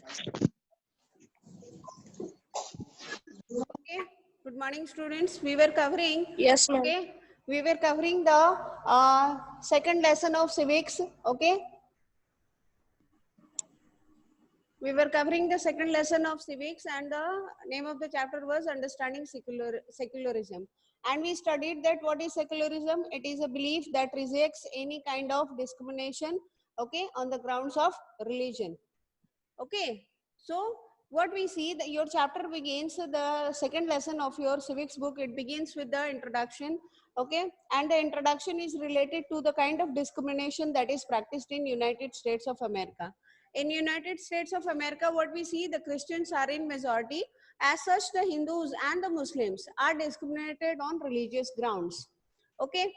Okay, good morning students. We were covering, Yes, ma'am. okay, we were covering the second lesson of civics, okay. We were covering the second lesson of civics and the name of the chapter was understanding secularism. And we studied that what is secularism? It is a belief that rejects any kind of discrimination, okay, on the grounds of religion. Okay, so what we see that your chapter begins, the second lesson of your civics book, it begins with the introduction, okay, and the introduction is related to the kind of discrimination that is practiced in United States of America. In United States of America, what we see, the Christians are in majority. As such, the Hindus and the Muslims are discriminated on religious grounds. Okay,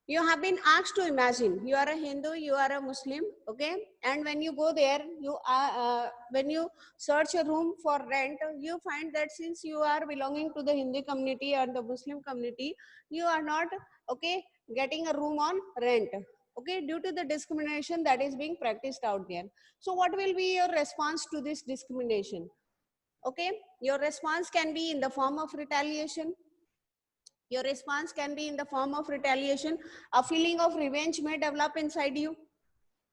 you have been asked to imagine you are a Hindu, you are a Muslim, okay, and when you go there, you are when you search a room for rent, you find that since you are belonging to the Hindu community or the Muslim community, you are not, okay, getting a room on rent, okay, due to the discrimination that is being practiced out there. So what will be your response to this discrimination? Okay, your response can be in the form of retaliation. Your response can be in the form of retaliation. A feeling of revenge may develop inside you.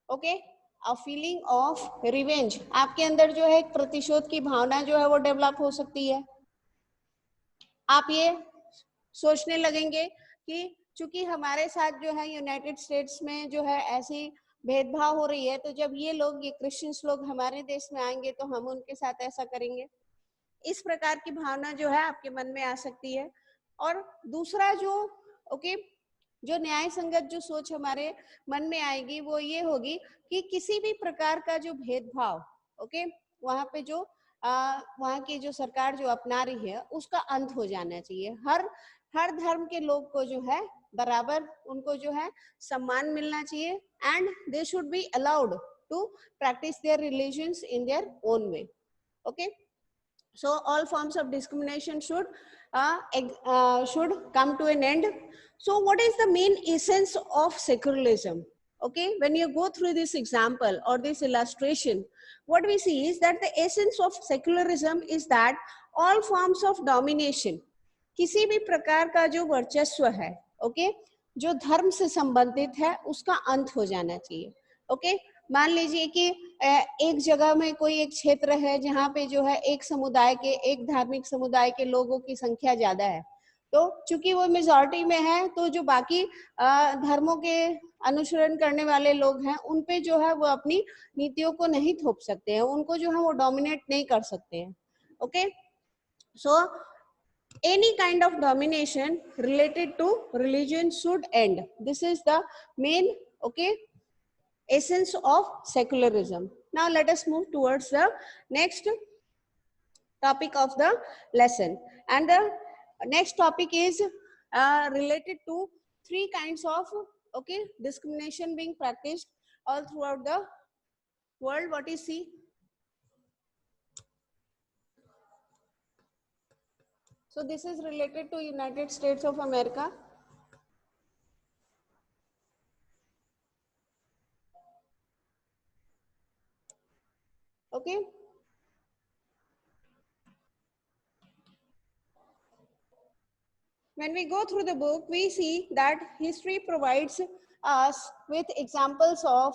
Okay, a feeling of revenge, आपके अंदर जो है एक प्रतिशोध की भावना जो है वो डेवलप हो सकती है. आप ये सोचने लगेंगे कि चूंकि हमारे साथ जो है यूनाइटेड स्टेट्स में जो है ऐसी भेदभाव हो रही है, तो जब ये लोग, ये क्रिश्चियंस लोग हमारे देश में आएंगे तो हम उनके साथ ऐसा करेंगे. इस प्रकार की भावना जो है आपके मन में आ सकती है. और दूसरा जो, ओके, जो न्याय संगत जो सोच हमारे मन में आएगी वो ये होगी कि किसी भी प्रकार का जो भेदभाव, ओके, वहां पे जो वहां की जो सरकार जो अपना रही है उसका अंत हो जाना चाहिए. हर धर्म के लोग को जो है बराबर उनको जो है सम्मान मिलना चाहिए, and they should be allowed to practice their religions in their own way. Okay, so all forms of discrimination should come to an end. So what is the main essence of secularism? Okay, when you go through this example or this illustration, what we see is that the essence of secularism is that all forms of domination, किसी भी प्रकार का जो वर्चस्व है, okay, जो धर्म से संबंधित है उसका अंत हो जाना चाहिए. ओके, मान लीजिए कि एक जगह में कोई एक क्षेत्र है जहाँ पे जो है एक समुदाय के, एक धार्मिक समुदाय के लोगों की संख्या ज्यादा है, तो चूंकि वो मेजॉरिटी में है तो जो बाकी धर्मों के अनुसरण करने वाले लोग हैं उन पे जो है वो अपनी नीतियों को नहीं थोप सकते हैं, उनको जो है वो डोमिनेट नहीं कर सकते हैं. Okay, so any kind of domination related to religion should end. This is the main, okay, essence of secularism. Now let us move towards the next topic of the lesson, and the next topic is related to three kinds of, okay, discrimination being practiced all throughout the world. What is C? So this is related to United States of America. Okay, when we go through the book, we see that history provides us with examples of,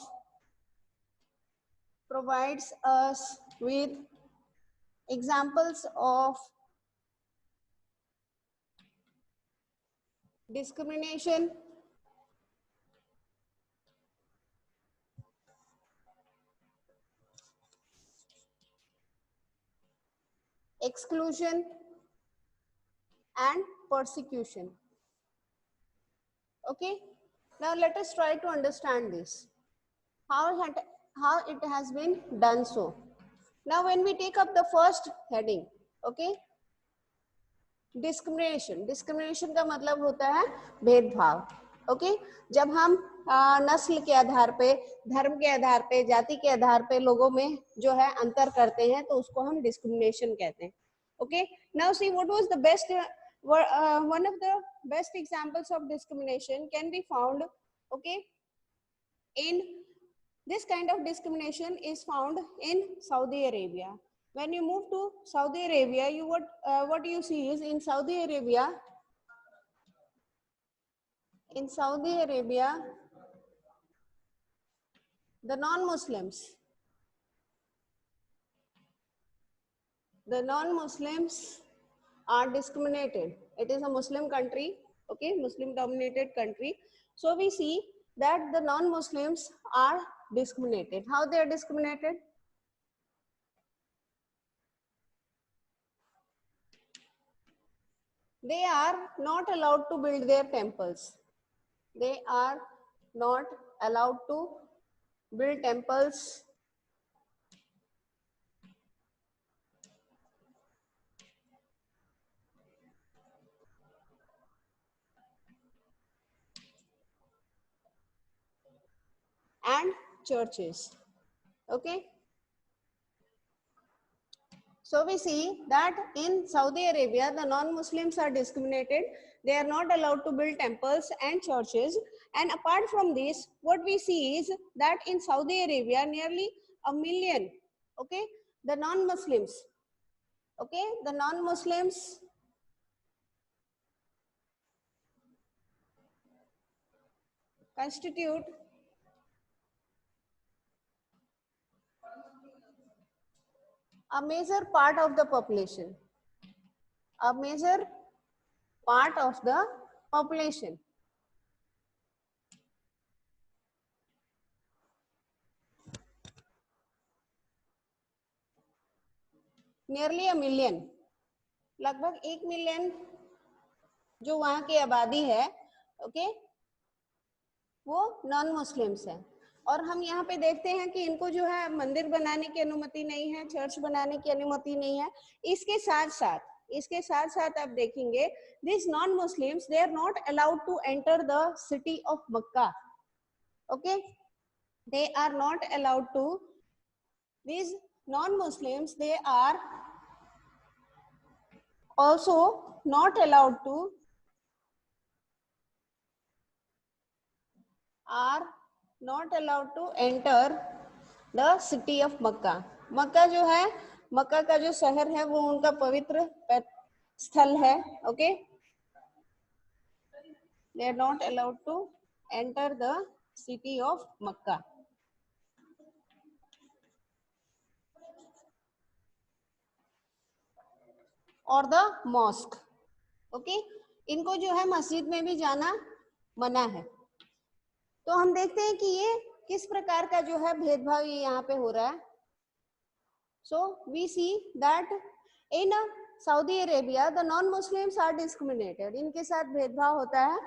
provides us with examples of discrimination, exclusion, and persecution. Okay, now let us try to understand this, how it has been done. So now when we take up the first heading, okay, discrimination का मतलब होता है भेदभाव. Okay, जब हम नस्ल के आधार पे, धर्म के आधार पे, जाति के आधार पे लोगों में जो है अंतर करते हैं तो उसको हम डिस्क्रिमिनेशन कहते हैं. Okay, now see what was the best, one of the best examples of discrimination can be found, okay, in This kind of discrimination is found in Saudi Arabia. When you move to Saudi Arabia, what you see is in Saudi Arabia, the non-Muslims are discriminated. It is a Muslim country, okay, Muslim dominated country. So we see that the non-Muslims are discriminated. How they are discriminated? They are not allowed to build their temples. They are not allowed to build temples. And churches, okay. So we see that in Saudi Arabia, the non-Muslims are discriminated. They are not allowed to build temples and churches. And apart from this, what we see is that in Saudi Arabia, nearly 1 million, okay, the non-Muslims, okay, the non-Muslims constitute a major part of the population, a major part of the population. Nearly 1 million, लगभग 1 million जो वहां की आबादी है, okay, वो non Muslims हैं. और हम यहाँ पे देखते हैं कि इनको जो है मंदिर बनाने की अनुमति नहीं है, चर्च बनाने की अनुमति नहीं है. इसके साथ साथ आप देखेंगे this non Muslims they are not allowed to enter the city of Mecca, okay, they are not allowed to, these non-Muslims they are also not allowed to enter the city of Makkah. मक्का जो है, मक्का का जो शहर है वो उनका पवित्र स्थल है, okay. They are not allowed to enter the city of Makkah. और द मॉस्क, ओके, इनको जो है मस्जिद में भी जाना मना है. तो हम देखते हैं कि ये किस प्रकार का जो है भेदभाव ये यहाँ पे हो रहा है. So we see that in Saudi Arabia the non Muslims are discriminated. इनके साथ भेदभाव होता है,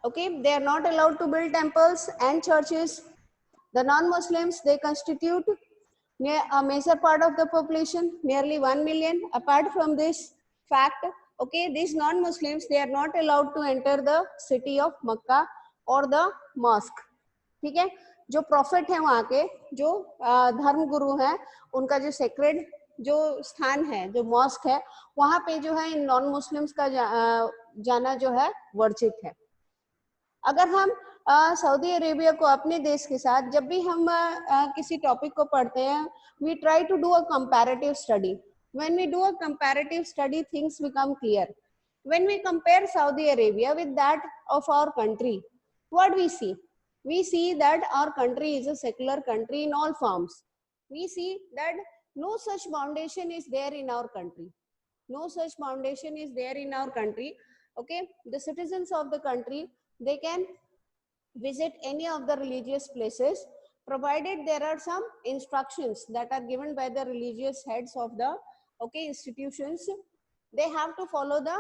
okay. They are not allowed to build temples and churches. The non Muslims they constitute a major part of the population, nearly 1 million. Apart from this fact, okay, these non-Muslims they are not allowed to enter the city of Makkah or the mosque. ठीक है, जो profit है वहाँ के, जो धर्म गुरु हैं, उनका जो सेक्रेड जो स्थान है, जो मॉस्क है, वहाँ पे जो है इन नॉन मुस्लिम्स का जाना जो है वर्जित है. अगर हम सऊदी अरेबिया को अपने देश के साथ जब भी हम किसी टॉपिक को पढ़ते हैं, we try to do a comparative study. When we do a comparative study things become clear. When we compare Saudi Arabia with that of our country, what we see? We see that our country is a secular country in all forms. We see that no such foundation is there in our country. No such foundation is there in our country. Okay, the citizens of the country, they can visit any of the religious places provided there are some instructions that are given by the religious heads of the institutions. They have to follow the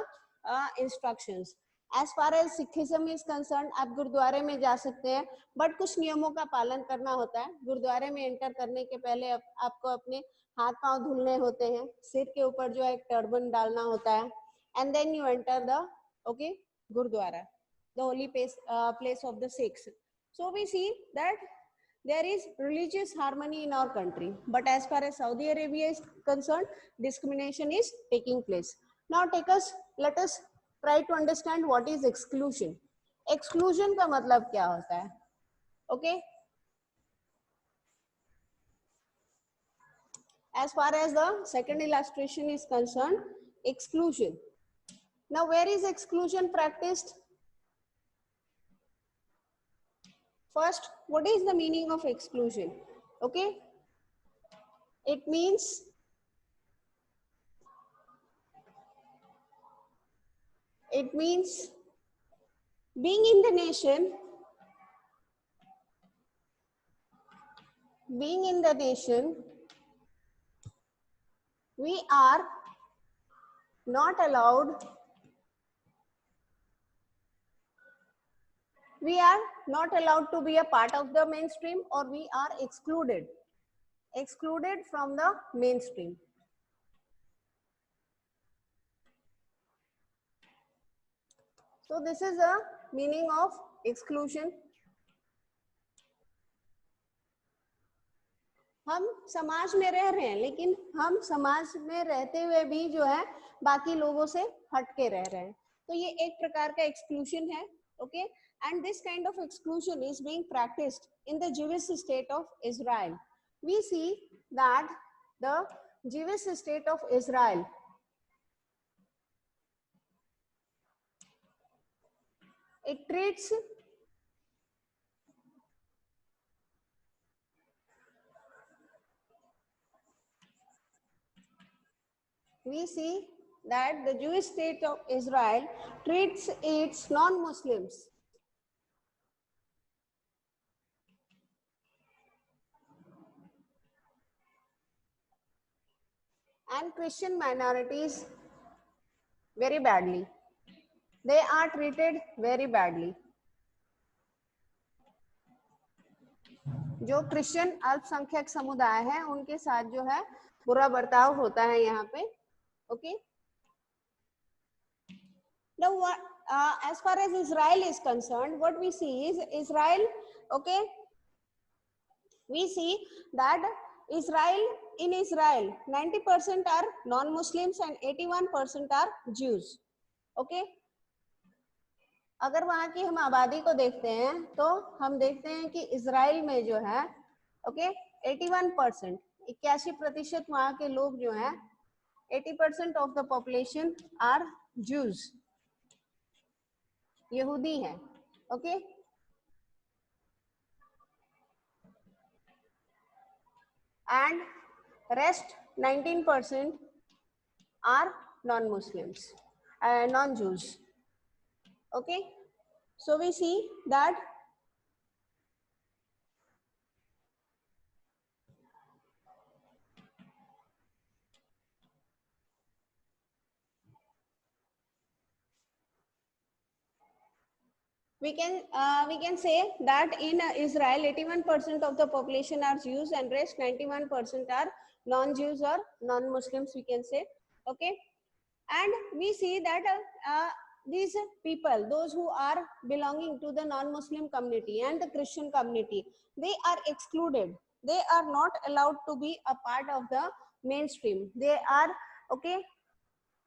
instructions. As far as Sikhism is concerned, आप गुरुद्वारे में जा सकते हैं, but कुछ नियमों का पालन करना होता है. गुरुद्वारे में एंटर करने के पहले आपको अपने हाथ पांव धुलने होते हैं, सिर के ऊपर जो है एक टर्बन डालना होता है, and then you enter the gurdwara, the holy place of the Sikhs. So we see that there is religious harmony in our country, but as far as Saudi Arabia is concerned, discrimination is taking place. Now let us try to understand what is exclusion. Exclusion का मतलब क्या होता है? Okay, as far as the second illustration is concerned, exclusion. Now where is exclusion practiced? First, what is the meaning of exclusion? Okay, it means being in the nation, we are not allowed to be a part of the mainstream, or we are excluded from the mainstream. So this is the meaning of exclusion. हम समाज में रह रहे हैं, लेकिन हम समाज में रहते हुए भी जो है बाकी लोगों से हट के रह रहे हैं, तो ये एक प्रकार का एक्सक्लूजन है. Okay, and this kind of exclusion is being practised in the Jewish state of Israel. We see that the Jewish state of Israel, it treats we see that the Jewish state of Israel treats its non-Muslims and Christian minorities very badly. They are treated very badly. जो Christian अल्पसंख्यक समुदाय है उनके साथ जो है बुरा बर्ताव होता है यहाँ पे. Okay, now what, as far as Israel is concerned, what we see is Israel, okay, we see that in Israel 90% are non-Muslims and 81% are Jews. Okay, अगर वहां की हम आबादी को देखते हैं तो हम देखते हैं कि इजराइल में जो है ओके 81%, 81% वहां के लोग जो हैं 80% of the population are Jews, यहूदी हैं. Okay, and rest 19% are non-Muslims, non-Jews. Okay, so we see that we can say that in Israel 81% of the population are Jews and rest 91% are non-Jews or non-Muslims, we can say. Okay, and we see that these people, those who are belonging to the non-Muslim community and the Christian community, they are excluded. They are not allowed to be a part of the mainstream. They are okay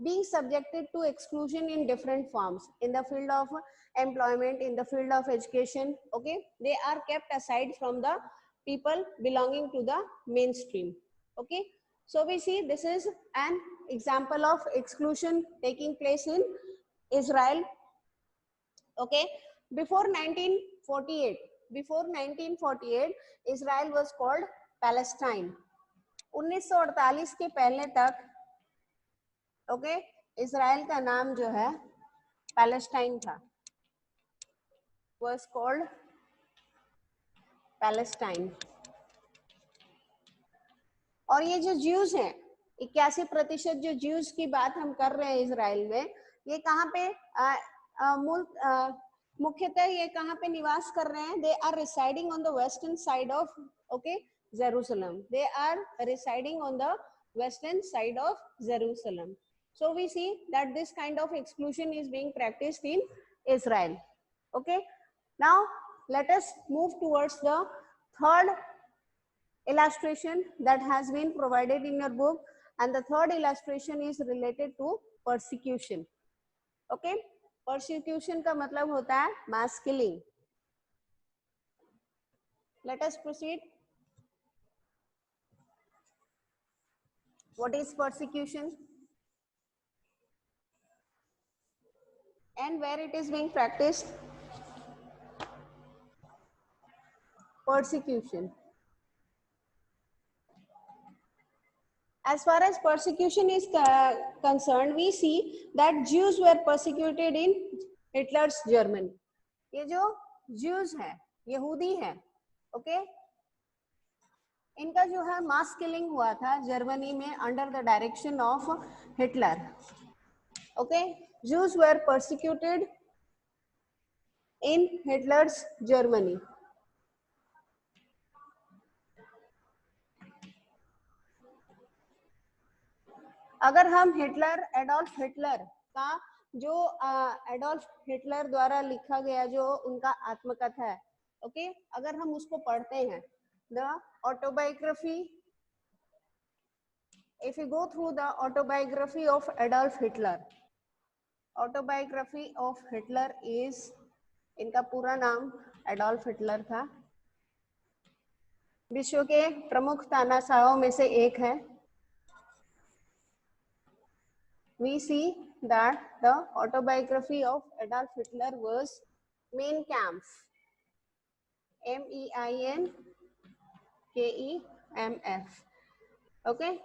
being subjected to exclusion in different forms, in the field of employment, in the field of education. Okay, they are kept aside from the people belonging to the mainstream. Okay, so we see this is an example of exclusion taking place in Israel. Okay, before 1948 Israel was called Palestine. 1948 के पहले तक okay Israel का नाम जो है Palestine था, was called Palestine. और ये जो ज्यूज हैं 81% जो ज्यूज की बात हम कर रहे हैं इजराइल में, ये कहाँ पे मुख्यतः ये कहाँ पे निवास कर रहे हैं? They are residing on the western side of okay Jerusalem. They are residing on the western side of Jerusalem. So we see that this kind of exclusion is being practiced in Israel. Okay, now let us move towards the third illustration that has been provided in your book, and the third illustration is related to persecution. Okay, persecution का मतलब होता है mass killing. Let us proceed. What is persecution? And where it is being practiced? Persecution. As far as persecution is concerned, we see that Jews were persecuted in Hitler's Germany. ये जो Jews हैं, यहूदी हैं, okay? इनका जो है mass killing हुआ था जर्मनी में under the direction of Hitler. Okay, Jews were persecuted in Hitler's Germany. अगर हम हिटलर, एडोल्फ हिटलर का जो एडोल्फ हिटलर द्वारा लिखा गया जो उनका आत्मकथा है, ओके, अगर हम उसको पढ़ते हैं, the autobiography, if you go through the autobiography of Adolf Hitler, autobiography of Hitler is, इनका पूरा नाम एडोल्फ हिटलर था, विश्व के प्रमुख तानाशाहों में से एक है. We see that the autobiography of Adolf Hitler was Mein Kampf, MEINKEMF. Okay.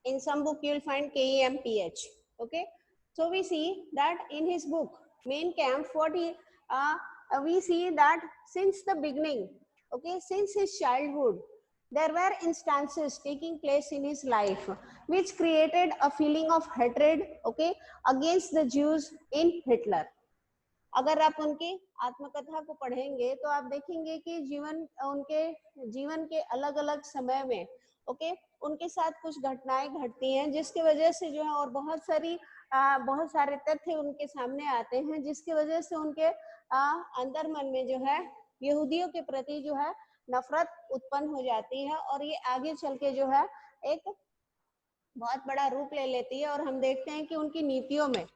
In some book you will find KEMPH. Okay. So we see that in his book Mein Kampf, we see that since the beginning, okay, since his childhood, there were instances taking place in his life which created a feeling of hatred, okay, against the Jews in Hitler. अगर आप उनकी आत्मकथा को पढ़ेंगे तो आप देखेंगे कि उनके जीवन के अलग अलग समय में, ओके, उनके साथ कुछ घटनाएं घटती हैं जिसकी वजह से जो है, और बहुत सारे तथ्य उनके सामने आते हैं जिसकी वजह से उनके अंदर मन में जो है यहूदियों के प्रति जो है नफरत उत्पन्न हो जाती है, और ये आगे चल के जो है एक बहुत बड़ा रूप ले लेती है. और हम देखते हैं कि उनकी नीतियों में,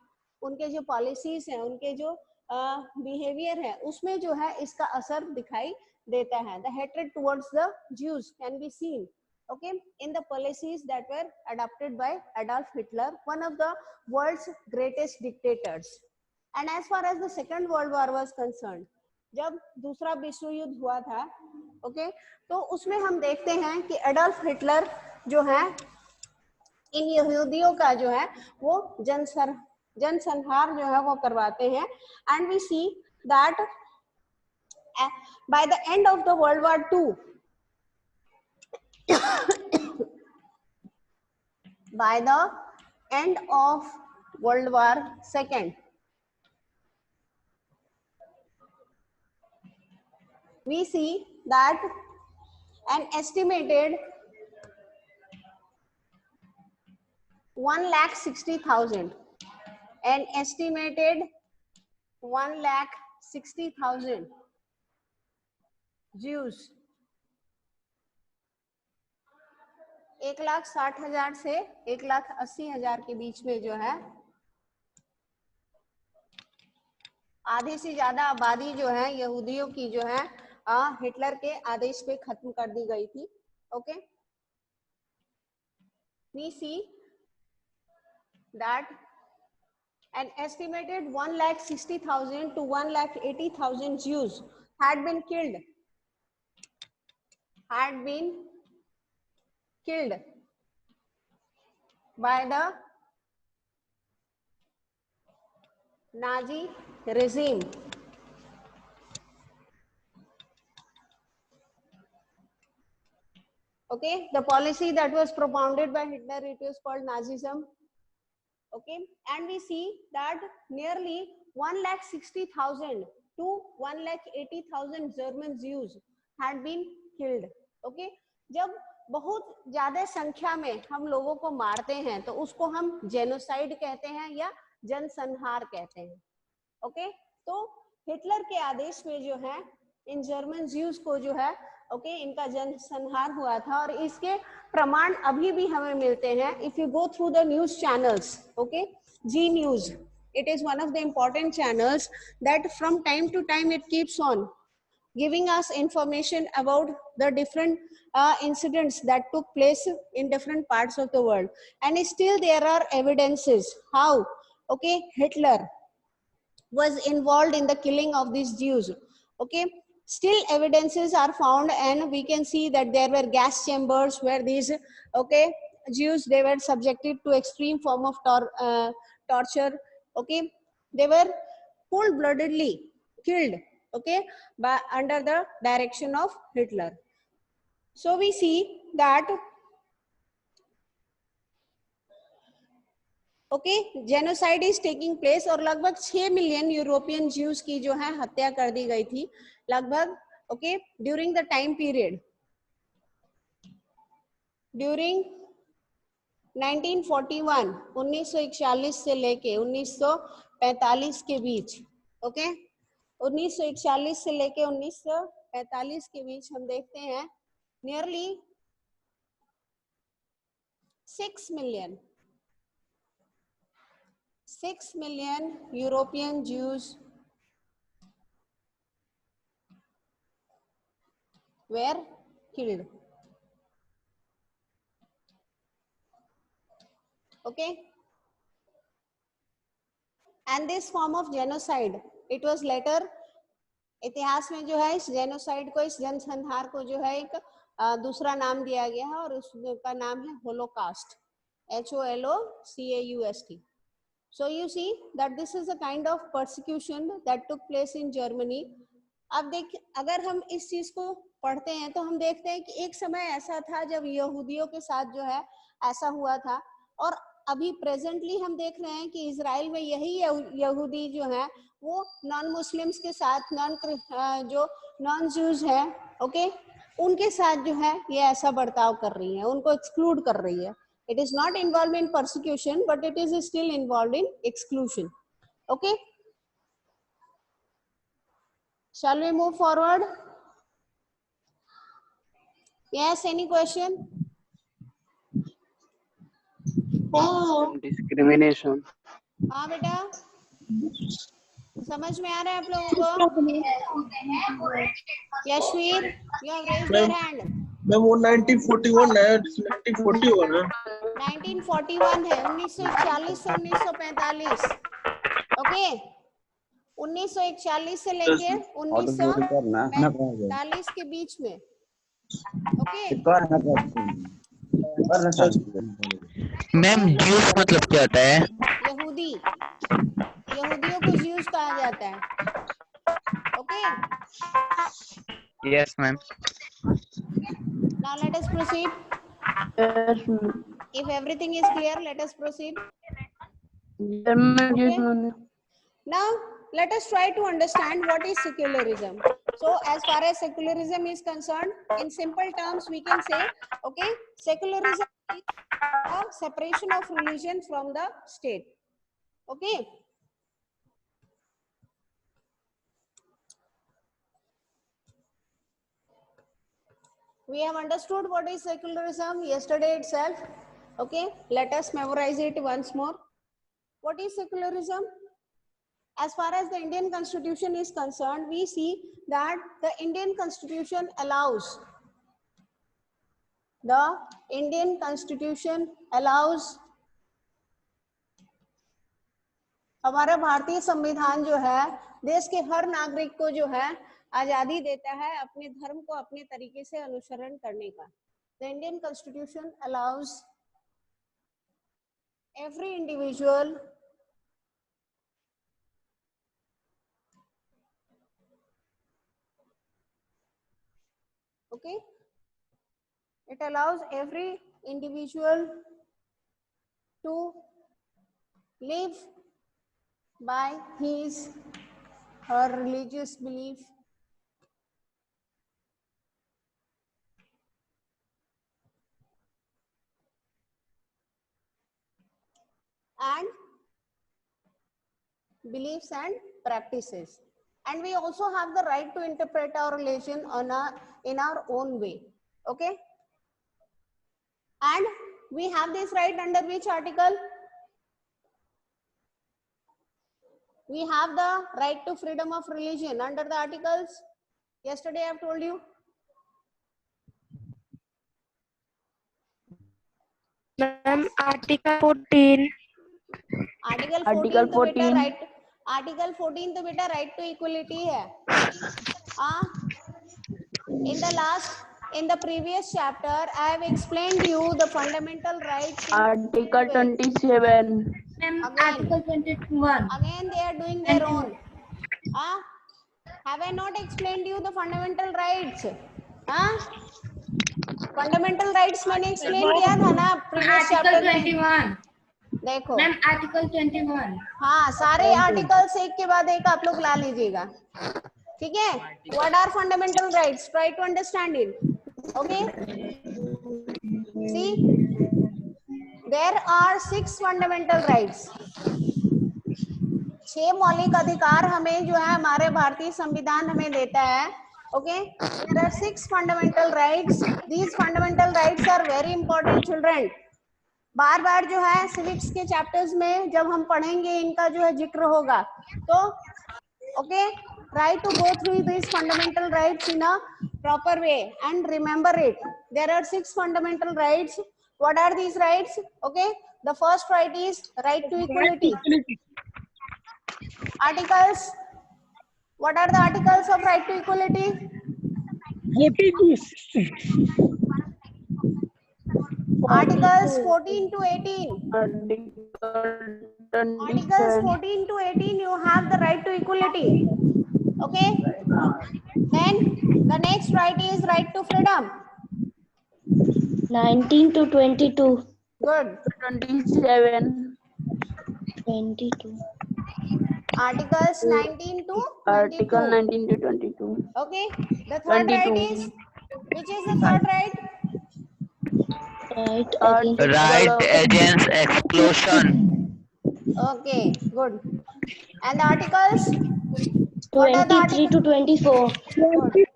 उनके जो पॉलिसीज हैं, उनके जो बिहेवियर है, उसमें जो है इसका असर दिखाई देता है. The hatred towards the Jews can be seen, okay, in the policies that were adopted by Adolf Hitler, one of the world's greatest dictators. And as far as the Second World War was concerned, जब दूसरा विश्व युद्ध हुआ था, okay, तो उसमें हम देखते हैं कि एडोल्फ हिटलर जो है इन यहूदियों का जो है वो जनसंहार जो है वो करवाते हैं. And we see that by the end of the world war II, by the end of World War II, we see that an estimated 1,60,000, an estimated 1,60,000 Jews, 1,60,000 से 1,80,000 के बीच में जो है आधे से ज्यादा आबादी जो है यहूदियों की जो है हिटलर के आदेश पे खत्म कर दी गई थी. Okay, we see that an estimated 1,60,000 to 1,80,000 Jews had been killed by the Nazi regime. Okay, the policy that was propounded by Hitler, it was called Nazism. Okay, and we see that nearly 1,60,000 to 1,80,000 German Jews had been killed. Okay, जब बहुत ज्यादा संख्या में हम लोगों को मारते हैं तो उसको हम जेनोसाइड कहते हैं या जनसंहार कहते हैं. ओके, तो हिटलर के आदेश में जो है इन जर्मन ज्यूज को जो है, ओके, इनका जनसंहार हुआ था, और इसके प्रमाण अभी भी हमें मिलते हैं. If you go through the news channels, okay, Zee News, it is one of the important channels that from time to time it keeps on giving us information about the different incidents that took place in different parts of the world. And still there are evidences how, okay, Hitler was involved in the killing of these Jews. Okay, still evidences are found, and we can see that there were gas chambers where these, okay, Jews, they were subjected to extreme form of torture. Okay, they were cold-bloodedly killed, okay, by under the direction of Hitler. So we see that, okay, genocide is taking place, और लगभग 6 million European Jews की जो है हत्या कर दी गई थी लगभग, okay, during the time period during 1941, 1941 से लेके 1945 के बीच, ओके, 1941 से लेके 1945 के बीच हम देखते हैं nearly 6 million European Jews were killed. Okay, and this form of genocide, it was later, इतिहास में जो है इस जेनोसाइड को, इस जनसंहार को जो है एक दूसरा नाम दिया गया है, और उसका नाम है Holocaust, HOLOCAUST. So you see that this is a kind of persecution that took place in Germany. अब देख, अगर हम इस चीज को पढ़ते हैं तो हम देखते हैं कि एक समय ऐसा था जब यहूदियों के साथ जो है ऐसा हुआ था, और अभी प्रेजेंटली हम देख रहे हैं कि इजराइल में यही यहूदी जो है वो नॉन मुस्लिम्स के साथ, जो नॉन ज्यूज है, ओके, उनके साथ जो है ये ऐसा बर्ताव कर रही है, उनको एक्सक्लूड कर रही है. It is not involved in persecution, but it is still involved in exclusion. Okay. Shall we move forward? Yes, any question? Discrimination. हाँ बेटा, समझ में आ रहा है आप लोगों को? Yashveer, you have raised your hand. Ma'am वो 1941 है, 1940 होगा ना? 1941 है, 1941 से 1945. ओके, 1941 से लेके 1945 के बीच में. ओके, मैम ज्यूस मतलब क्या होता है? यहूदी, यहूदियों को ज्यूज कहा जाता है. Okay, yes ma'am. now let us proceed. If everything is clear, let us proceed. Okay. Now let us try to understand what is secularism. So as far as secularism is concerned, in simple terms we can say, okay, secularism is a separation of religion from the state. Okay. We have understood what is secularism yesterday itself. Okay, let us memorize it once more. What is secularism? As far as the Indian Constitution is concerned, we see that the Indian Constitution allows, हमारा भारतीय संविधान जो है देश के हर नागरिक को जो है आजादी देता है अपने धर्म को अपने तरीके से अनुसरण करने का. The Indian Constitution allows every individual okay, it allows every individual to live by his her religious belief and beliefs and practices, and we also have the right to interpret our religion in our own way. Okay, and we have this right under which article? We have the right to freedom of religion under the articles Yesterday I have told you. Ma'am article 14 article Article 14 तो बेटा 14. Right, article 14 तो बेटा right to equality है. In the last, in the previous chapter, I have explained you the fundamental rights in Article civil way. 27. Article 21 Again they are doing their own. Have I not explained you the fundamental rights? Fundamental rights मैंने explain किया था ना previous chapter में. 21 देखो ma'am article 21 हाँ, सारे articles एक के बाद एक आप लोग ला लीजिएगा. ठीक है. What are fundamental rights? Try to understand it. Okay. See, there are 6 fundamental rights. 6 मौलिक अधिकार हमें जो है हमारे भारतीय संविधान हमें देता है. Okay. There are 6 fundamental rights. These fundamental rights are very important children. बार बार जो है सिविक्स के चैप्टर्स में जब हम पढ़ेंगे इनका जो है जिक्र होगा. तो okay, try to go through these fundamental rights in a proper way and remember it. There are 6 fundamental rights. What are these rights? Okay, the first right is right to equality. Articles. What are the articles of right to equality? 42. Articles 14 to 18. Article Articles 27. 14 to 18, you have the right to equality. Okay. Then the next right is right to freedom. 19 to 22 Good. 27. 22 Articles 19 to 22. Article 19 to 22. Okay. The third right 22. is, which is the third right? right Article Right against explosion. Okay, good. And the articles? What are the 23 to 24 Good.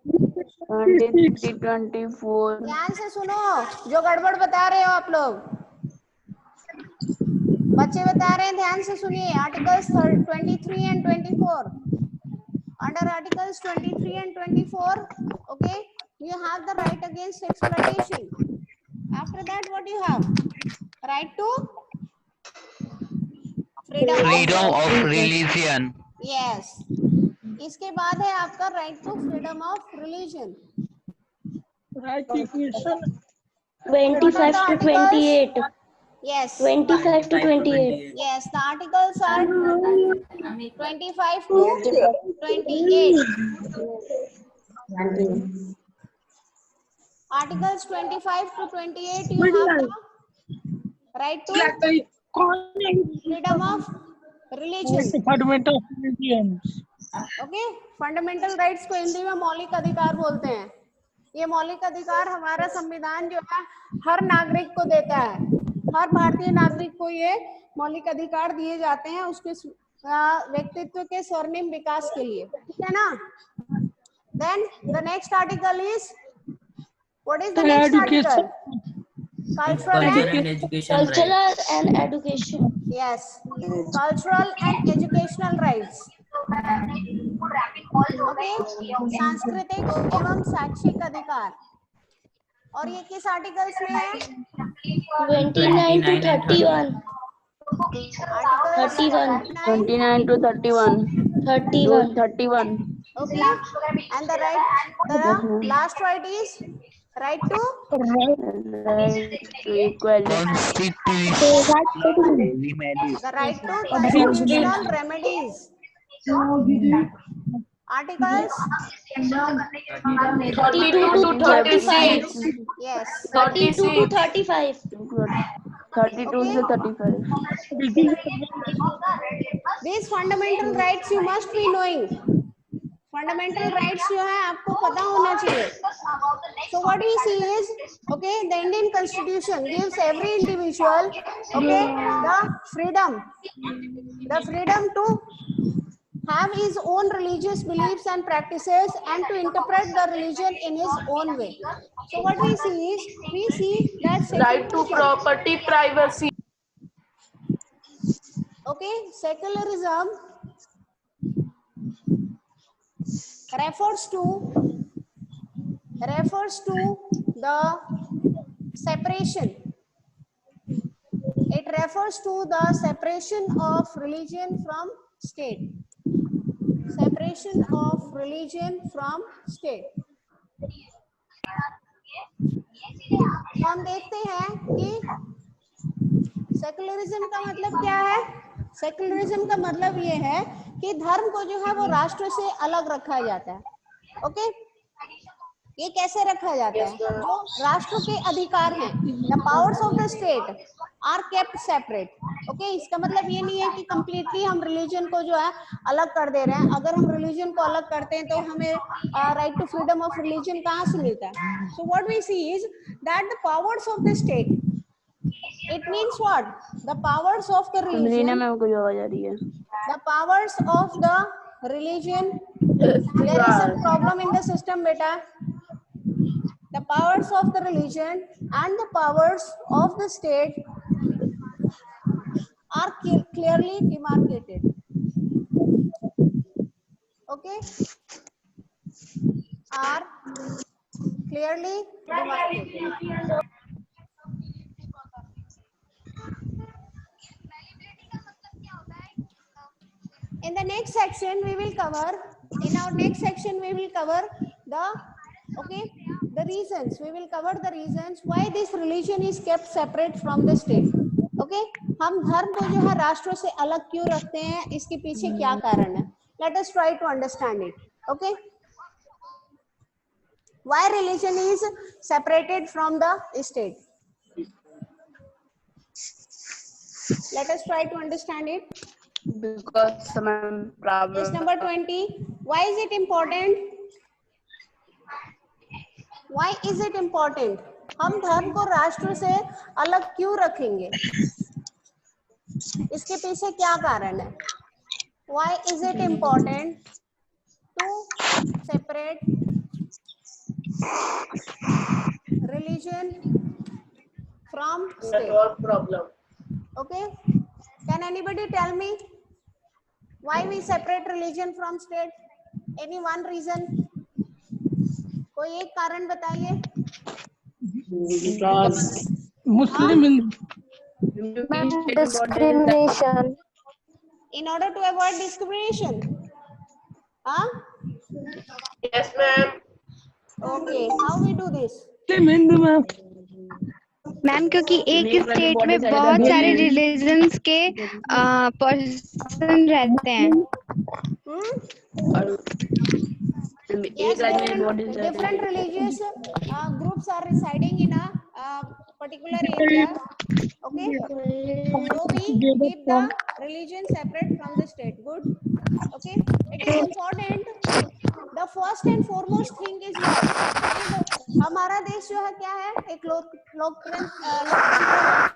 23, 24. ध्यान से सुनो, जो गड़बड़ बता रहे हो आप लोग, बच्चे बता रहे हैं, ध्यान से सुनिए. Articles 23 and 24. Under articles 23 and 24, okay, you have the right against exploitation. After that, what you have? Right to Freedom of religion. Yes. इसके बाद है आपका right to freedom of religion. Right equation. 25 to 28 Yes. 25 to 28 Yes, the articles are 25 to 28. Articles 25 to 28, you have the right to freedom of religion. Fundamental religions. Okay. Fundamental rights को हिंदी में मौलिक अधिकार बोलते हैं. ये मौलिक अधिकार हमारा संविधान जो है हर नागरिक को देता है. हर भारतीय नागरिक को ये मौलिक अधिकार दिए जाते हैं उसके व्यक्तित्व के स्वर्णिम विकास के लिए. ठीक है ना. Then the next article is, what is the next article? Cultural and cultural and education yes, cultural and educational rights. Okay, सांस्कृतिक एवं शैक्षिक अधिकार. और ये किस आर्टिकल्स में है? 29 to 31 Articles 29 to 31. 31 31. Okay, and the right, the last right is right to Right to equality. Constitutional remedies. the right to constitutional remedies. Articles 32 to 35 yes. 32 to 35 32 to 35. These fundamental rights you must be knowing. Fundamental rights जो है आपको पता होना चाहिए. So what we see is, okay, the Indian Constitution gives every individual, okay, the freedom to have his own religious beliefs and practices and to interpret the religion in his own way. So what we see is, we see that Right to property, privacy. okay, secularism refers to the separation. It refers to the separation of religion from state. Separation of religion from state. तो हम देखते हैं कि secularism का मतलब क्या है। Secularism का मतलब ये है कि धर्म को जो है वो राष्ट्र से अलग रखा जाता है। ओके, ये कैसे रखा जाता है? जो राष्ट्र के अधिकार हैं, the powers of the state are kept separate. Okay, इसका मतलब ये नहीं है कि कंप्लीटली हम रिलीजन को जो है अलग कर दे रहे हैं। अगर हम रिलीजन को अलग करते हैं तो हमें right to freedom of religion कहाँ से मिलता है? So what we see is that the powers of the state, it means what? The powers of the religion, में कोई आवाज आ रही है। the powers of the religion, there is a problem in the system beta. The powers of the religion and the powers of the state are clearly demarcated. Okay, are clearly demarcated. In the next section we will cover, in our next section we will cover the the reasons. We will cover the reasons why this religion is kept separate from the state. Okay, हम धर्म को जो है राष्ट्र से अलग क्यों रखते हैं, इसके पीछे क्या कारण है? Let us try to understand it. Okay, why religion is separated from the state? Let us try to understand it. Because some problem. Question number 20. Why is it important? Why is it important? हम धर्म को राष्ट्र से अलग क्यों रखेंगे? इसके पीछे क्या कारण है? Why is it important to separate religion from state? Network problem. Okay, can anybody tell me why we separate religion from state? Any one reason? कोई एक कारण बताइए। Muslim Discrimination. In order to avoid discrimination. Huh? Yes, ma'am. Okay, how we do this? Hindu ma'am. Ma'am क्योंकि एक state में बहुत सारे religions के पर्सन रहते हैं। Yes, different religious groups are residing in a particular area. Okay, so we keep the religion separate from the state. Good. Okay, it is important. The first and foremost thing is what? हमारा देश जो है क्या है? एक लोकतंत्र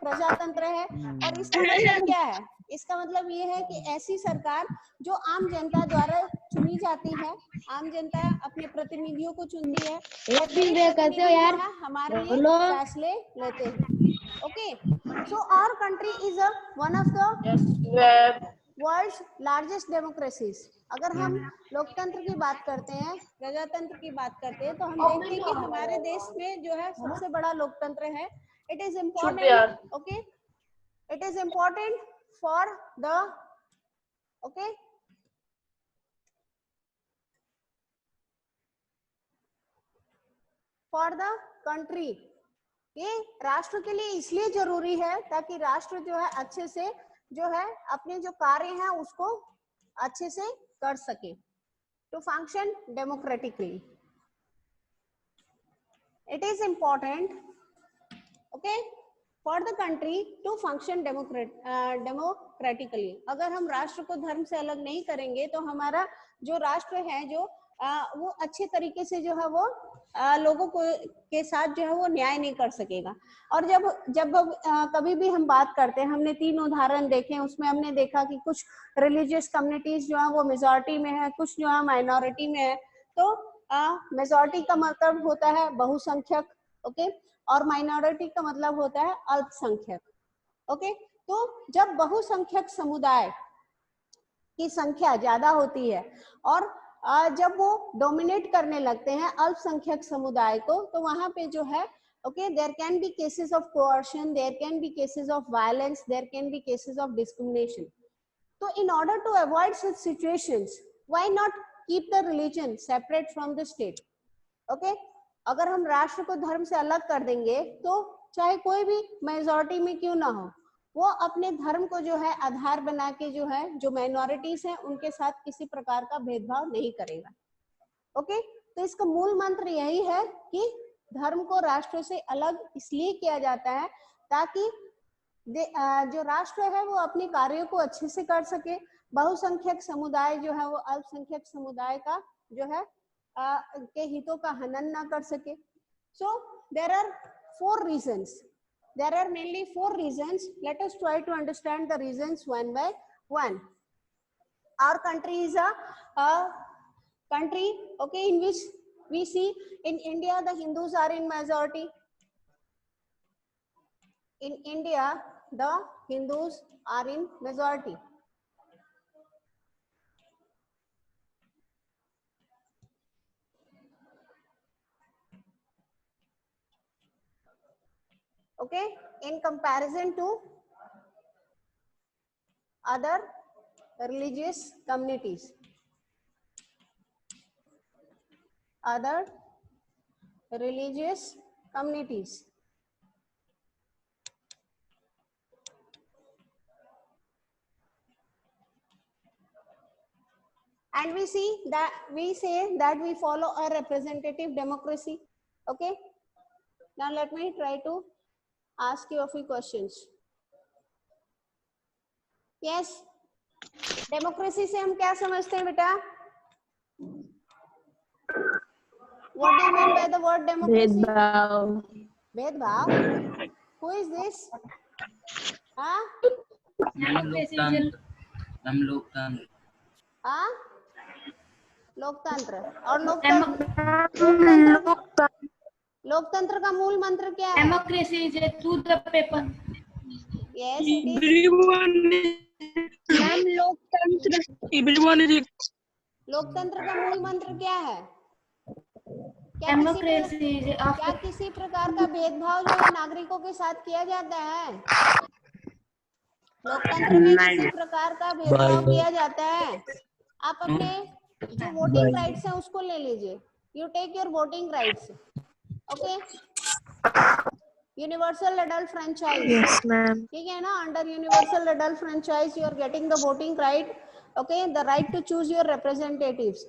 प्रजातंत्र है। और इसका मतलब क्या है? इसका मतलब ये है कि ऐसी सरकार जो आम जनता द्वारा चुनी जाती है, आम जनता अपने प्रतिनिधियों को चुनती है, हमारे लिए फैसले लेते हैं। Okay, so our country is one of the world's largest democracies. अगर हम लोकतंत्र की बात करते हैं, प्रजातंत्र की बात करते हैं, तो हम देखते हैं कि हमारे देश में जो है सबसे बड़ा लोकतंत्र है। It is important, okay, it is important for the for the country. ये राष्ट्र के लिए इसलिए जरूरी है ताकि राष्ट्र जो है अच्छे से जो है अपने जो कार्य हैं उसको अच्छे से कर सके, to function democratically. It is important, okay, for the country to function democratically. अगर हम राष्ट्र को धर्म से अलग नहीं करेंगे तो हमारा जो राष्ट्र है जो वो अच्छे तरीके से जो है वो लोगों को के साथ जो है वो न्याय नहीं कर सकेगा। और जब कभी भी हम बात करते हैं, हमने 3 उदाहरण देखे, उसमें हमने देखा कि कुछ रिलीजियस कम्युनिटीज जो है वो मेजॉरिटी में है, कुछ जो है माइनॉरिटी में है। तो मेजॉरिटी का मतलब होता है बहुसंख्यक, ओके, और माइनॉरिटी का मतलब होता है अल्पसंख्यक। ओके, तो जब बहुसंख्यक समुदाय की संख्या ज्यादा होती है और जब वो डोमिनेट करने लगते हैं अल्पसंख्यक समुदाय को, तो वहां पे जो है okay, there can be cases of coercion, there can be cases of violence, there can be cases of discrimination. So in order to avoid such situations, why not keep the religion separate from the state? Okay, अगर हम राष्ट्र को धर्म से अलग कर देंगे तो चाहे कोई भी मेजॉरिटी में क्यों ना हो, वो अपने धर्म को जो है आधार बना के जो है जो माइनॉरिटीज हैं उनके साथ किसी प्रकार का भेदभाव नहीं करेगा. ओके, तो इसका मूल मंत्र यही है कि धर्म को राष्ट्र से अलग इसलिए किया जाता है ताकि जो राष्ट्र है वो अपने कार्यों को अच्छे से कर सके, बहुसंख्यक समुदाय जो है वो अल्पसंख्यक समुदाय का जो है के हितों का हनन ना कर सके. So there are 4 reasons. There are mainly 4 reasons. Let us try to understand the reasons one by one. Our country is a country, okay, in which we see in India the Hindus are in majority. In India, the Hindus are in majority. Okay, in comparison to other religious communities. Other religious communities. And we say that we follow a representative democracy. Okay, now let me try to ask you a few questions. Yes, democracy से हम क्या समझते हैं बेटा? What do you mean by the word democracy? भेदभाव. भेदभाव? Who is this? हाँ? हाँ? लोकतंत्र. और लोकतंत्र का मूल मंत्र क्या है? Democracy is a to the people. Yes, it is. Ma'am लोकतंत्र लोकतंत्र का मूल मंत्र क्या है? Democracy is क्या किसी प्रकार का भेदभाव जो है नागरिकों के साथ किया जाता है? लोकतंत्र में किसी प्रकार का भेदभाव किया जाता है? आप अपने जो वोटिंग राइट्स हैं उसको ले लीजिए. You take your voting rights. Okay, universal adult franchise. Yes ma'am. ठीक है ना? Under universal adult franchise you are getting the voting right. Okay, the right to choose your representatives.